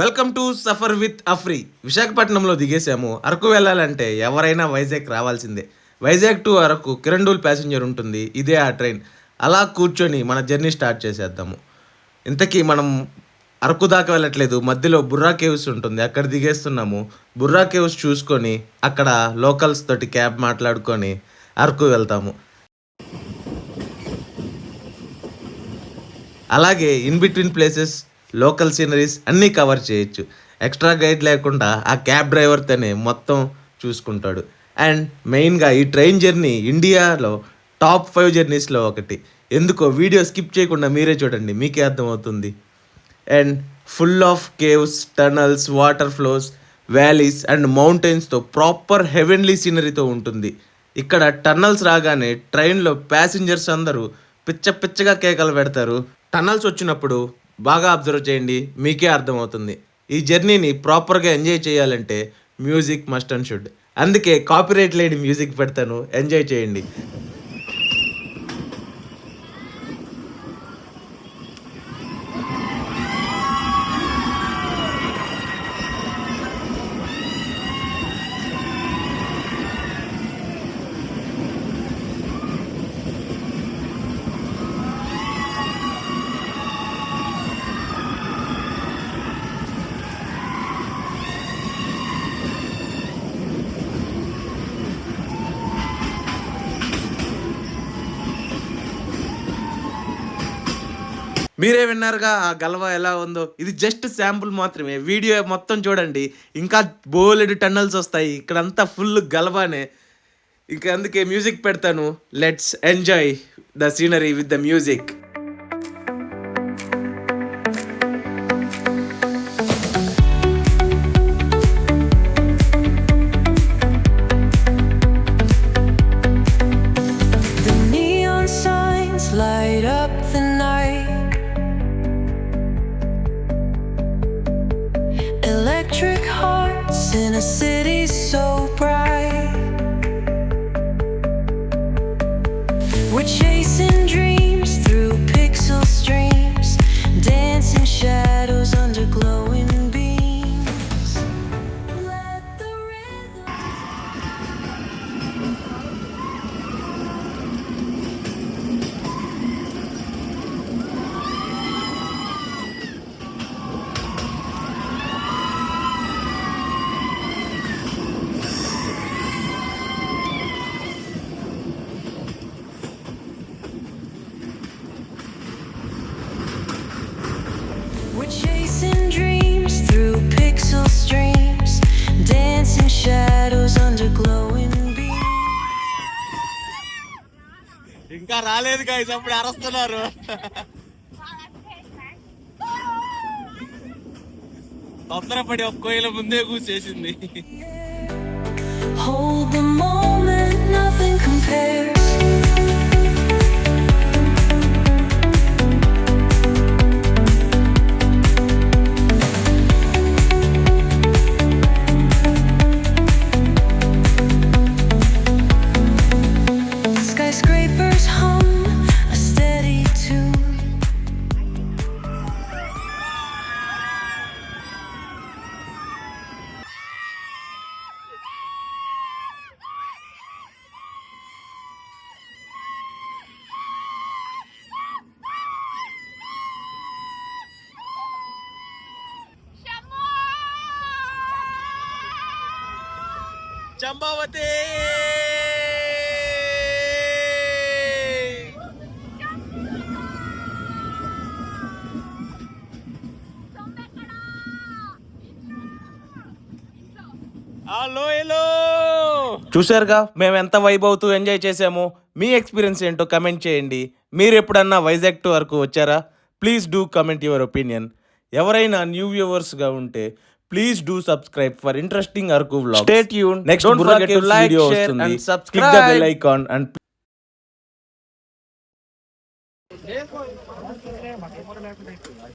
Welcome to Safar with Afri. విశాఖపట్నంలో దిగేసాము. అరకు వెళ్ళాలంటే ఎవరైనా వైజాగ్ రావాల్సిందే. వైజాగ్ టు అరకు కిరండూల్ ప్యాసింజర్ ఉంటుంది. ఇదే ఆ ట్రైన్. అలా కూర్చొని మన జర్నీ స్టార్ట్ చేసేద్దాము. ఇంతకీ మనం అరకు దాకా వెళ్ళట్లేదు, మధ్యలో బుర్రా కేవ్స్ ఉంటుంది, అక్కడ దిగేస్తున్నాము. బుర్రా కేవ్స్ చూసుకొని అక్కడ లోకల్స్ తోటి క్యాబ్ మాట్లాడుకొని అరకు వెళ్తాము. అలాగే in between places, local sceneries అన్నీ కవర్ చేయొచ్చు. ఎక్స్ట్రా గైడ్ లేకుండా ఆ క్యాబ్ డ్రైవర్తోనే మొత్తం చూసుకుంటాడు. అండ్ మెయిన్గా ఈ ట్రైన్ జర్నీ ఇండియాలో టాప్ 5 జర్నీస్లో ఒకటి. ఎందుకో వీడియో స్కిప్ చేయకుండా మీరే చూడండి, మీకే అర్థమవుతుంది. And full of caves, tunnels, water flows, valleys and మౌంటైన్స్తో ప్రాపర్ హెవెన్లీ సీనరీతో ఉంటుంది. ఇక్కడ టన్నల్స్ రాగానే ట్రైన్లో ప్యాసింజర్స్ అందరూ పిచ్చగా కేకలు పెడతారు. టన్నల్స్ వచ్చినప్పుడు బాగా అబ్జర్వ్ చేయండి, మీకే అర్థమవుతుంది. ఈ జర్నీని ప్రాపర్గా ఎంజాయ్ చేయాలంటే మ్యూజిక్ మస్ట్ అండ్ షుడ్. అందుకే కాపీరైట్ లేని మ్యూజిక్ పెడతాను, ఎంజాయ్ చేయండి. మీరే విన్నారుగా ఆ గల్వా ఎలా ఉందో. ఇది జస్ట్ శాంపుల్ మాత్రమే. వీడియో మొత్తం చూడండి, ఇంకా బోలెడు టన్నల్స్ వస్తాయి. ఇక్కడంతా ఫుల్ గల్వానే. ఇంకా అందుకే మ్యూజిక్ పెడతాను. Let's enjoy the scenery with the music. Light up the night, electric hearts in a city so bright. We're chasing dreams through pixel streams, dancing shadows under glowing beams. Let the rhythm We're chasing dreams through pixel streams, dancing shadows under glowing beams. ఇంకా రాలేదు guys, అప్పుడు అరుస్తున్నారు. తొందరపడి ఒక్క కోయిల ముందే కూసేసింది. Hold the moment, nothing compares. Skyscrapers hum a steady tune. చంబావతి చూశారుగా మేము ఎంత వైబ్ అవుతూ ఎంజాయ్ చేసామో. మీ ఎక్స్పీరియన్స్ ఏంటో కమెంట్ చేయండి. మీరు ఎప్పుడన్నా వైజాగ్ టు వరకు వచ్చారా? Please do comment your opinion. ఎవరైనా న్యూ వ్యూవర్స్గా ఉంటే please do subscribe for interesting Araku vlogs. Stay tune. Next Burra caves video వస్తుంది. Click the bell icon and